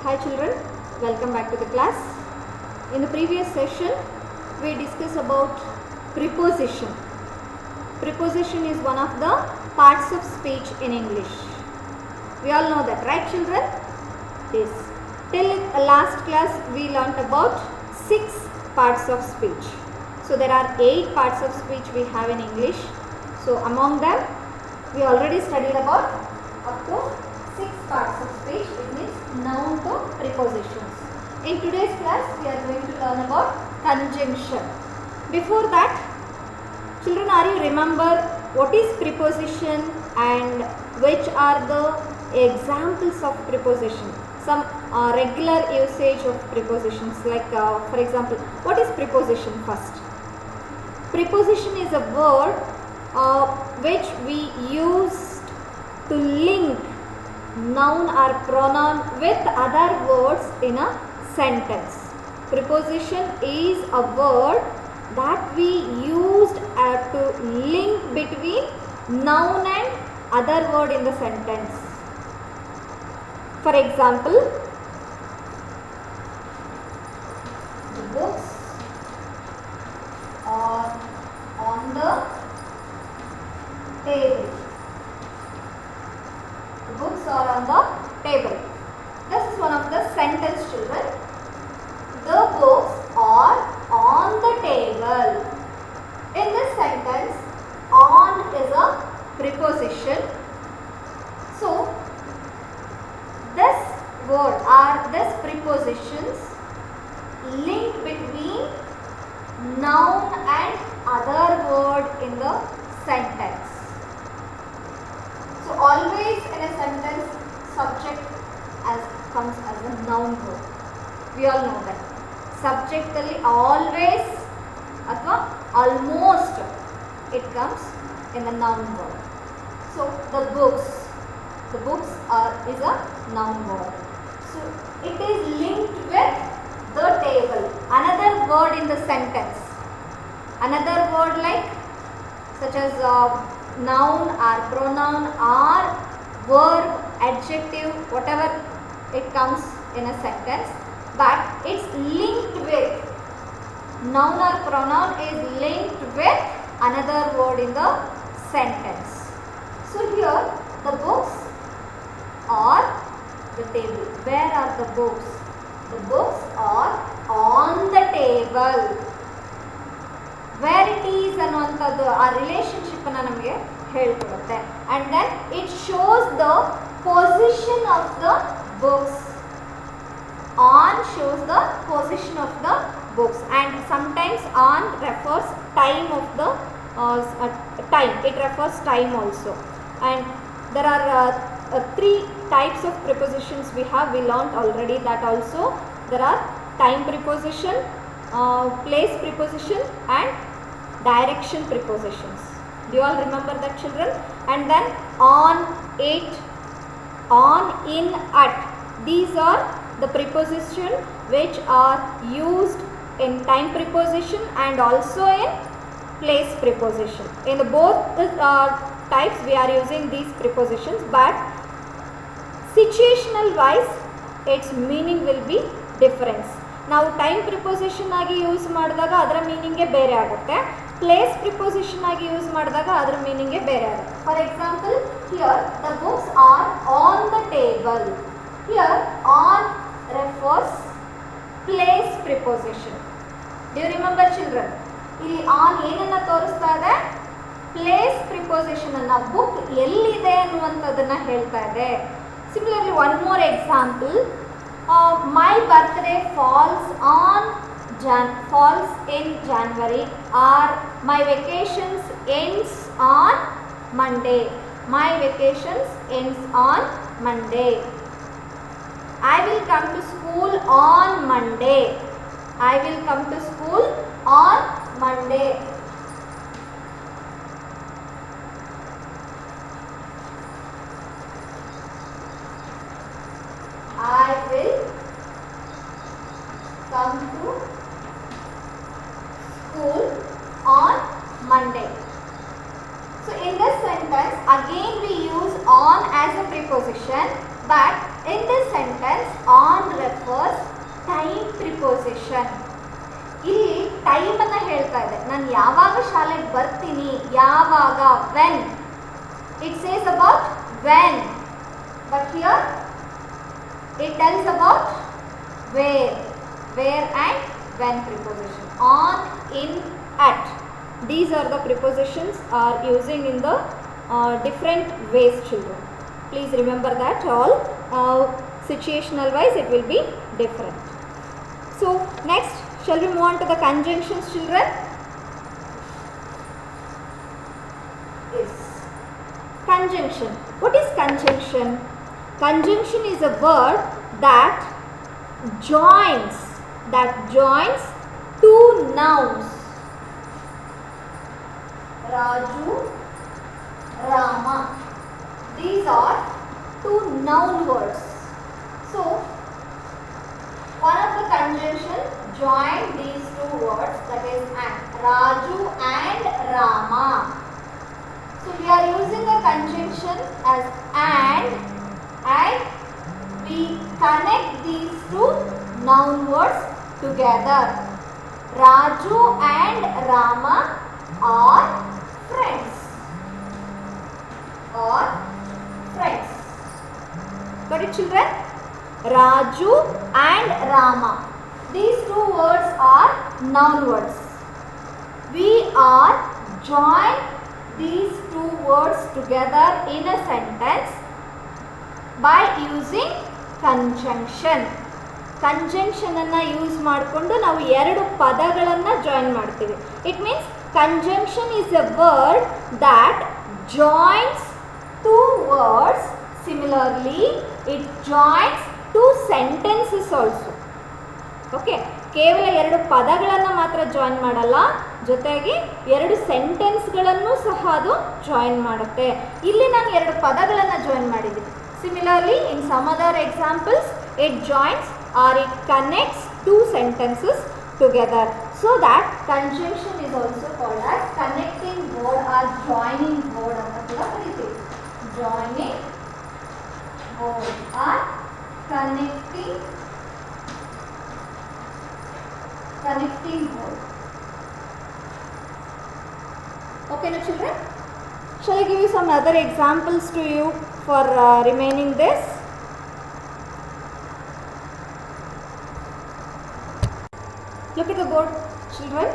Hi children, welcome back to the class. In the previous session, we discussed about preposition. Preposition is one of the parts of speech in English. We all know that, right children? Yes. Till last class, we learnt about 6 parts of speech. So there are 8 parts of speech we have in English. So among them, we already studied about up to 6 parts of speech. It means noun to prepositions. In today's class, we are going to learn about conjunction. Before that, children, are you remember what is preposition and which are the examples of preposition? Some regular usage of prepositions, like for example, what is preposition first? Preposition is a word which we use to link noun or pronoun with other words in a sentence. Preposition is a word that we used to link between noun and other word in the sentence. For example, the books are on the table. The books are on the table. This is one of the sentence, children. The books are on the table. In this sentence, on is a preposition. So, this word or this prepositions link between noun and other word in the sentence. So always in a sentence, subject comes as a noun word. We all know that. Subjectally always or almost it comes in the noun word. So the books is a noun word. So it is linked with the table. Another word in the sentence. Another word like such as noun or pronoun or verb, adjective, whatever it comes in a sentence, but it's linked with noun or pronoun is linked with another word in the sentence. So here the books are the table. Where are the books? The books are on the table. Where it is ಅನ್ನುವಂಥದ್ದು ಆ relationship ಅನ್ನು ನಮಗೆ ಹೇಳ್ಕೊಡುತ್ತೆ. And then it shows the position of the books. On shows the position of the books, and sometimes on refers time of the time. It refers time also. And there are 3 types of prepositions we have. We learnt already that also. There are time preposition, place preposition and direction prepositions. Do you all remember that, children? And then on, it, on, in, at. These are the preposition which are used in time preposition and also in place preposition. In the both types we are using these prepositions, but situational wise its meaning will be different. ನಾವು time preposition ಆಗಿ use ಮಾಡಿದಾಗ ಅದರ ಮೀನಿಂಗೇ ಬೇರೆ ಆಗುತ್ತೆ. Place preposition ಆಗಿ use ಮಾಡಿದಾಗ ಅದರ ಮೀನಿಂಗೇ ಬೇರೆ ಆಗುತ್ತೆ. For example, here the books are on the table. Here on refers place preposition. Do you remember, children? ಇಲ್ಲಿ ಆನ್ ಏನನ್ನ ತೋರಿಸ್ತಾ ಇದೆ? ಪ್ಲೇಸ್ ಪ್ರಿಪೋಸಿಷನ್ ಅನ್ನ, ಬುಕ್ ಎಲ್ಲಿದೆ ಅನ್ನುವಂಥದ್ದನ್ನ ಹೇಳ್ತಾ ಇದೆ. Similarly, one more example. My birthday falls in January, or my vacations ends on Monday. My vacations ends on Monday. I will come to school on Monday. I will come to school on Monday. I will come to school on Monday. So in this sentence again we use on as a preposition, but in end sentence on refers time preposition. ಇಲ್ಲಿ time ಅನ್ನ ಹೇಳ್ತಾ ಇದೆ. ನಾನು ಯಾವಾಗ ಶಾಲೆಗೆ ಬರ್ತೀನಿ, ಯಾವಾಗ, when. It says about when, but here it tells about where and when preposition. On, in, at. These are the prepositions are using in the different ways, children. Please remember that all. Situational wise it will be different. So next, shall we move on to the conjunctions, children? Yes. Conjunction. What is conjunction? Conjunction is a word that joins two nouns. Raju, Rama. These are two noun words. So one of the conjunction join these two words, that is Raju and Rama. So we are using the conjunction as and we connect these two noun words together. Raju and Rama are friends. Got it, children? Raju and Rama. These two words are noun words. We are join these two words together in a sentence by using conjunction. Conjunction ಅನ್ನ use ಮಾಡಿಕೊಂಡು ನಾವು ಎರಡು ಪದಗಳನ್ನು join ಮಾಡ್ತೀವಿ. It means conjunction is a word that joins two words. Similarly, it joins two sentences also. Okay, ಕೇವಲ ಎರಡು ಪದಗಳನ್ನು ಮಾತ್ರ ಜಾಯಿನ್ ಮಾಡಲ್ಲ, ಜೊತೆಗೆ ಎರಡು ಸೆಂಟೆನ್ಸ್ಗಳನ್ನು ಸಹ ಅದು ಜಾಯಿನ್ ಮಾಡುತ್ತೆ. ಇಲ್ಲಿ ನಾನು ಎರಡು ಪದಗಳನ್ನು ಜಾಯಿನ್ ಮಾಡಿದ್ದೀನಿ. Similarly, in some other examples, it joins or it connects two sentences together. So that conjunction is also called as connecting word or joining word ಅಂತ ಕೂಡ ಕರೀತೀವಿ. Joining word or connecting word. Okay, now children, shall I give you some other examples to you for remaining this? Look at the board, children.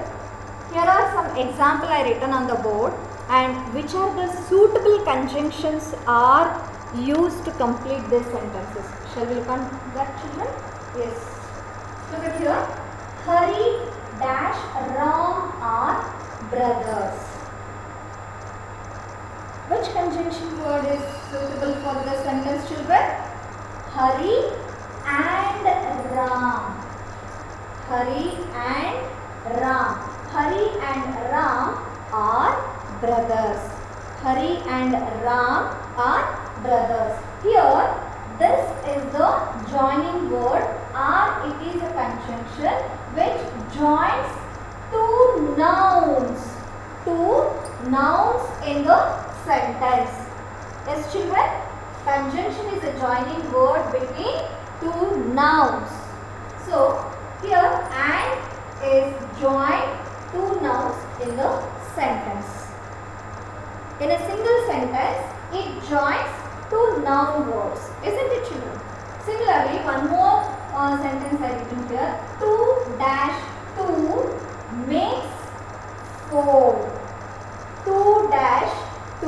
Here are some examples I written on the board, and which are the suitable conjunctions are used to complete these sentences. Shall we look on that, children? Yes. Look at here. Hari dash Ram are brothers. Which conjunction word is suitable for the sentence, children? Hari and Ram. Hari and Ram. Hari and Ram are brothers. Hari and Ram are brothers. Here, this is the joining word, or it is a conjunction which joins two nouns in the sentence. Yes, children, conjunction is a joining word between two nouns. So here and is joined two nouns in the sentence. In a single sentence, it joins two noun words, isn't it, children? Similarly, one more sentence I written here. 2-2 makes 4. 2-2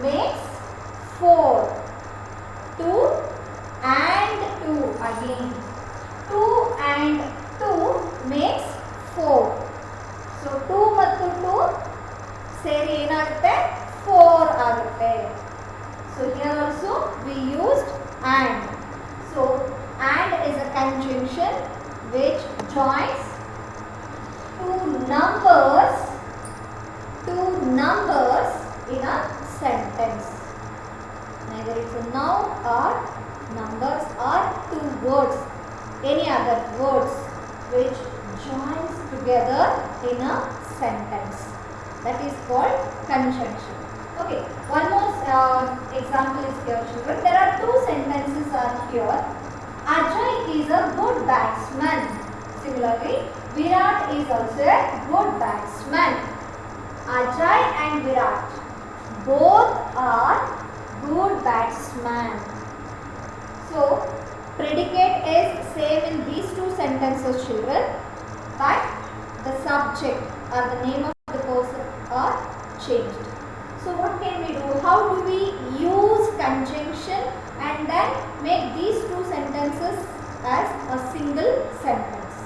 makes 4. 2 and 2 again. 2 and 2 makes 4. So 2 ಮತ್ತು 2 ಸೇರಿ ಏನಾಗುತ್ತೆ 4 ಆಗುತ್ತೆ. So here also we used and. So and is a conjunction which joins two numbers in a sentence. Neither it's a noun or numbers or two words, any other words which joins together in a sentence. That is called conjunction. Okay, one more example is here, children. There are two sentences are here. Ajay is a good batsman. Similarly, Virat is also a good batsman. Ajay and Virat both are good batsmen. So predicate is same in these two sentences, children, but the subject or the name of the person are changed. So what can we do? How do we use conjunction and then make these two sentences as a single sentence?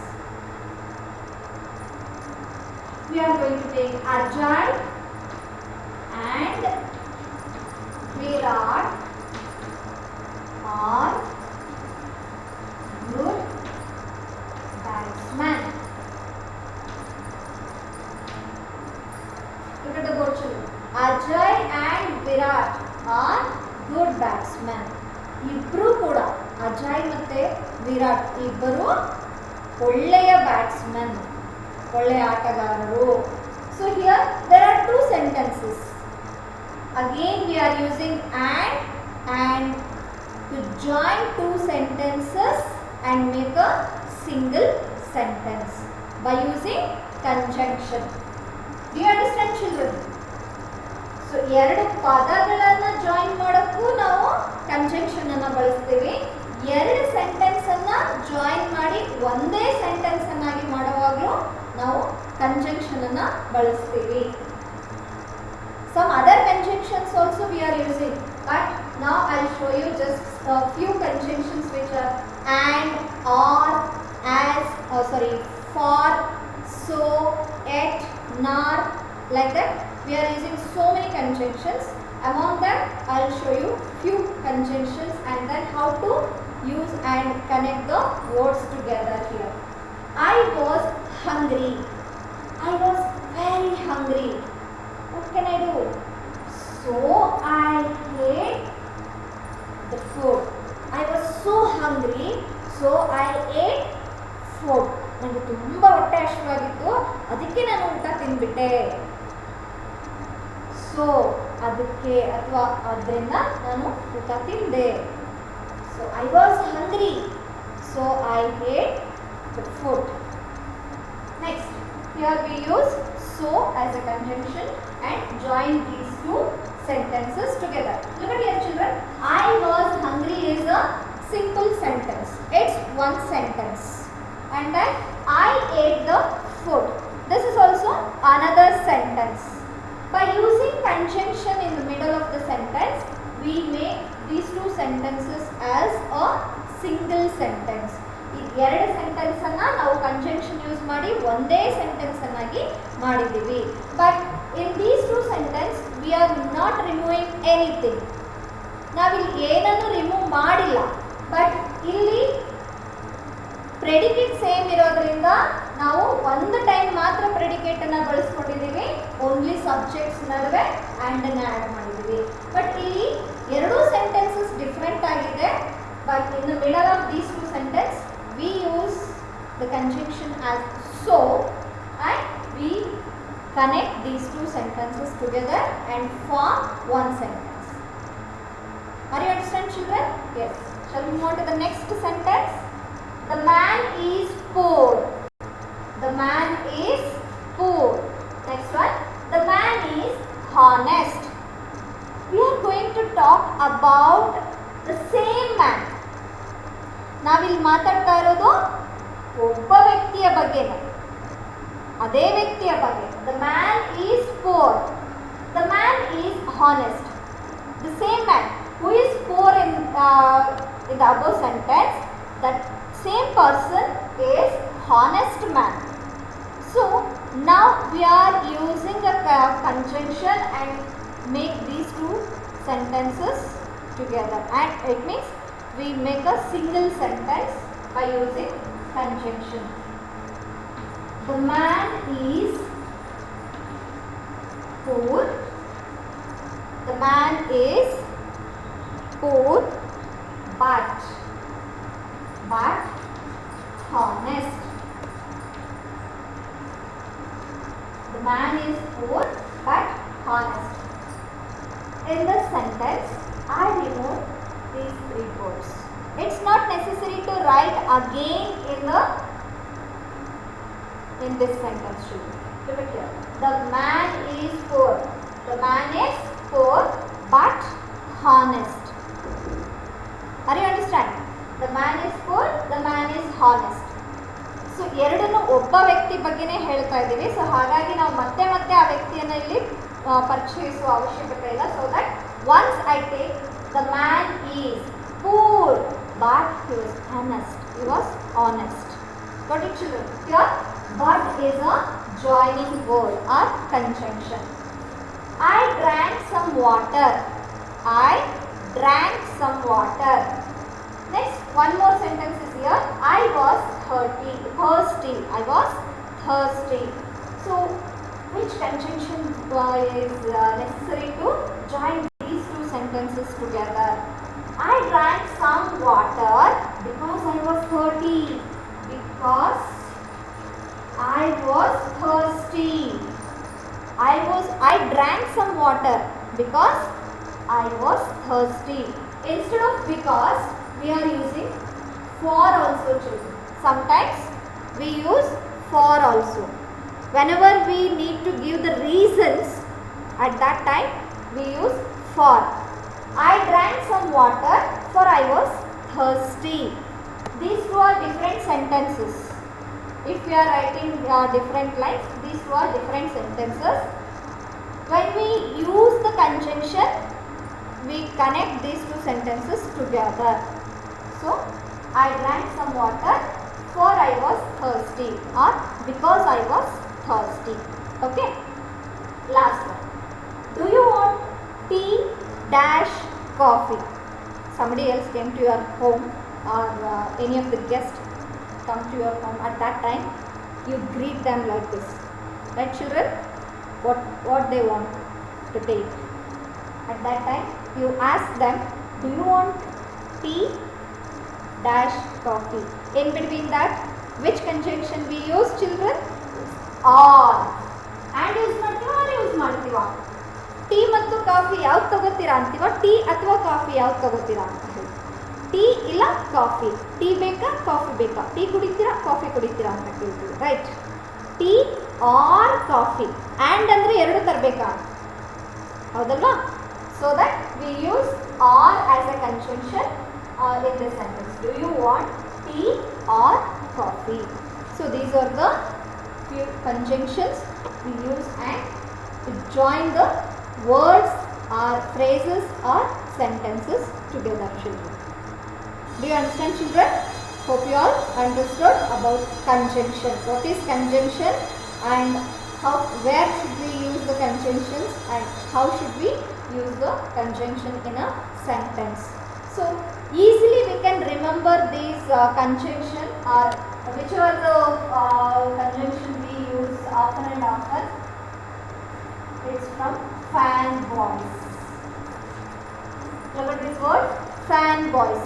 We are going to take Ajay and Virat are good batsmen. Look at the board, children. Ajay and Virat are good batsmen. ಇಬ್ಬರು ಕೂಡ ಅಜಯ್ ಮತ್ತೆ ವಿರಾಟ್ ಇಬ್ಬರು ಒಳ್ಳೆಯ batsman, ಒಳ್ಳೆಯ ಆಟಗಾರರು. So here there are two sentences. Again we are using and to join two sentences and make a single sentence by using conjunction. Do you understand, children? So ಎರಡು ಪದಗಳನ್ನು join ಮಾಡೋಕ್ಕೂ ನಾವು ಕಂಜಂಕ್ಷನ್ ಅನ್ನು ಬಳಸ್ತೀವಿ. ಎರಡು sentence ಅನ್ನ join ಮಾಡಿ ಒಂದೇ ಸೆಂಟೆನ್ಸ್ ಅನ್ನಾಗಿ ಮಾಡುವಾಗಲೂ ನಾವು ಕಂಜಂಕ್ಷನ್ ಅನ್ನ ಬಳಸ್ತೀವಿ. Some other conjunctions also we are using, but now I'll show you just a few conjunctions which are and, or, as, for, so, at, nor, like that. We are using so many conjunctions. Among them I'll show you few conjunctions and then how to use and connect the words together here. I was hungry. I was very hungry. What can I do? So I ate the food. I was so hungry, so I ate food. ನನಗೆ ತುಂಬ ಹೊಟ್ಟೆ ಹಸಿವಾಗಿತ್ತು, ಅದಕ್ಕೆ ನಾನು ಊಟ ತಿಂದ್ಬಿಟ್ಟೆ. So ಅದಕ್ಕೆ ಅಥವಾ ಅದರಿಂದ ನಾನು ಊಟ ತಿಂದೆ. So I was hungry, so I eight the food. Next here we use so as a conjunction and join these two sentences together. Look at here, children. I was hungry is a simple sentence. It's one sentence. And then I ate the food. This is also another sentence. By using conjunction in the middle of the sentence, we make these two sentences as a single sentence. ಈ ಎರಡು sentence ಅನ್ನ ನಾವು conjunction use ಮಾಡಿ ಒಂದೇ sentence ಅನ್ನಾಗಿ ಮಾಡಿದ್ದೀವಿ. But in these two sentence we are not removing anything. ನಾವಿಲ್ಲಿ ಏನನ್ನು remove ಮಾಡಿಲ್ಲ, ಬಟ್ ಇಲ್ಲಿ ಪ್ರೆಡಿಕೇಟ್ ಸೇಮ್ ಇರೋದ್ರಿಂದ ನಾವು ಒಂದು ಟೈಮ್ ಮಾತ್ರ ಪ್ರೆಡಿಕೇಟ್ ಅನ್ನ ಬಳಸ್ಕೊಂಡಿದ್ದೀವಿ. ಓನ್ಲಿ ಸಬ್ಜೆಕ್ಟ್ಸ್ ನಡುವೆ ಆ್ಯಂಡ್ ಅನ್ನ ಆ್ಯಡ್ ಮಾಡಿದ್ದೀವಿ. ಬಟ್ ಇಲ್ಲಿ ಎರಡೂ ಸೆಂಟೆನ್ಸಸ್ ಡಿಫ್ರೆಂಟ್ ಆಗಿದೆ. But in the middle of these two sentence we use the conjunction as so and we connect these two sentences together and form one sentence. Are you understand, children? Yes. Shall we move on to the next sentence? The man is poor. The man is poor. Next one. The man is honest. We are going to talk about the same man. ನಾವಿಲ್ಲಿ ಮಾತಾಡ್ತಾ ಇರೋದು ಒಬ್ಬ ವ್ಯಕ್ತಿಯ ಬಗ್ಗೆ, ಅದೇ ವ್ಯಕ್ತಿಯ ಬಗ್ಗೆ. The man is poor, the man is honest. The same man who is poor in the above sentence, that same person is honest man. So now we are using a conjunction and make these two sentences together, and it means we make a single sentence by using conjunction. The man is poor. The man is poor but honest. The man is poor but honest. in the sentence, I remove these 3 words. It's not necessary to write again in this sentence. Look at here. The man is poor. The man is poor but honest. Are you understanding? The man is poor. The man is honest. So ಎರಡನ್ನು ಒಬ್ಬ ವ್ಯಕ್ತಿ ಬಗ್ಗೆನೇ ಹೇಳ್ತಾ ಇದ್ದೀವಿ. So ಹಾಗಾಗಿ ನಾವು ಮತ್ತೆ ಮತ್ತೆ ಆ ವ್ಯಕ್ತಿಯನ್ನು ಇಲ್ಲಿ ಪರಿಚಯಿಸುವ ಅವಶ್ಯಕತೆ ಇಲ್ಲ. So that once I take the man is poor but he was honest. He was honest. Got it, children? Here, but is a joining word or conjunction. I drank some water. I drank some water. Next, one more sentence is here. I was thirsty. I was thirsty. So, which conjunction is necessary to join these 2 sentences together? I drank some water because I was thirsty. Because I was thirsty. I drank some water because I was thirsty. Instead of because, we are using for also, children. Sometimes we use for also. Whenever we need to give the reasons, at that time we use for. I drank some water for I was thirsty. These 2 are different sentences. If we are writing different lines, these 2 are different sentences. When we use the conjunction, we connect these 2 sentences together. So, I drank some water for I was thirsty or because I was thirsty. Okay. Last one. Do you want tea dash coffee? Somebody else came to your home or any of the guests come to your home. At that time, you greet them like this. Right, children? What they want to take. At that time, you ask them, do you want tea dash coffee? In between that, which conjunction we use, children? Or. And use ಮಾಡ್ತೀವಾ? Tea ಮತ್ತು coffee ಯಾವ್ದು ತಗೋತೀರಾ ಅಂತೀವ? Tea ಅಥವಾ coffee ಯಾವ್ದು ತಗೋತೀರಾ ಅಂತ ಹೇಳಿ. Tea ಇಲ್ಲ coffee. Tea ಬೇಕಾ ಕಾಫಿ ಬೇಕಾ? ಟೀ ಕುಡಿತೀರಾ ಕಾಫಿ ಕುಡಿತೀರಾ ಅಂತ ಕೇಳ್ತೀವಿ. Right. Tea or coffee. And ಅಂದರೆ 2 ತರಬೇಕಾ? ಹೌದಲ್ವಾ? So that we use or as a conjunction in this sentence. Do you want tea or coffee? So these are the few conjunctions we use and to join the words or phrases or sentences together, children. Do you understand, children? Hope you all understood about conjunction. What is conjunction and where should we use the conjunctions and how should we use the conjunction in a sentence. So easily we can remember these conjunction or whichever the conjunction we use often and often. It's from fan boys. Look at this word, fan boys.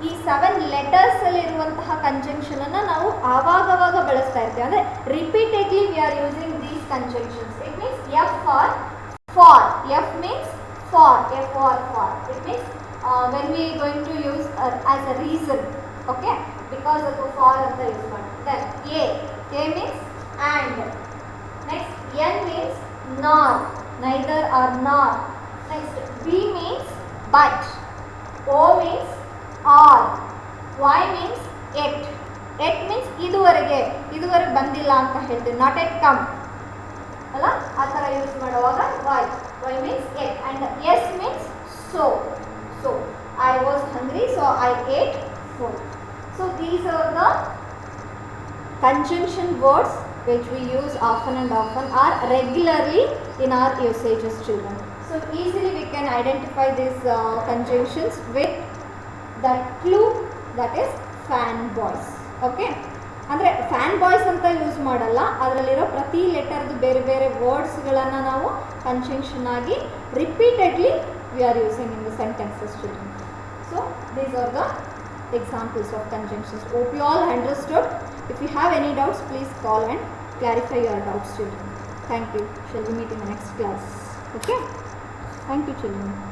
ಈ 7 letters ಅಲ್ಲಿ ಇರುವಂತಹ conjunction ಅನ್ನು ನಾವು ಆವಾಗವಾಗ ಬಳಸ್ತಾ ಇರ್ತೀವಿ. ಅಂದರೆ repeatedly V are using these conjunctions. It means F for for. F means for. F for for. It means when we going to use as a reason. Okay. Because of the for ಅಂತ use ಮಾಡ್ತೀವಿ. Then A means and. Next N means nor. Neither or nor. Next B means but. O means or. Y means yet. Yet means ಇದುವರೆಗೆ ಬಂದಿಲ್ಲ ಅಂತ ಹೇಳ್ತೀವಿ. Not yet come. ಅಲ್ಲ ಆ ಥರ use ಮಾಡುವಾಗ y means yet and yes means so. I was hungry so I ate food. So these are the conjunction words which we use often and often or regularly in our usages, children. So easily we can identify these conjunctions with that clue, that is fan boys. Okay. ಅಂದರೆ fan boys ಅಂತ use ಮಾಡಲ್ಲ, ಅದರಲ್ಲಿರೋ ಪ್ರತಿ ಲೆಟರ್ದು ಬೇರೆ ಬೇರೆ ವರ್ಡ್ಸ್ಗಳನ್ನು ನಾವು conjunction ಆಗಿ repeatedly V are using in the sentences, children. So these are the examples of conjunctions. Hope you all understood. If you have any doubts, please call and clarify your doubts, children. Thank you. Shall we meet in the next class? Okay. Thank you, children.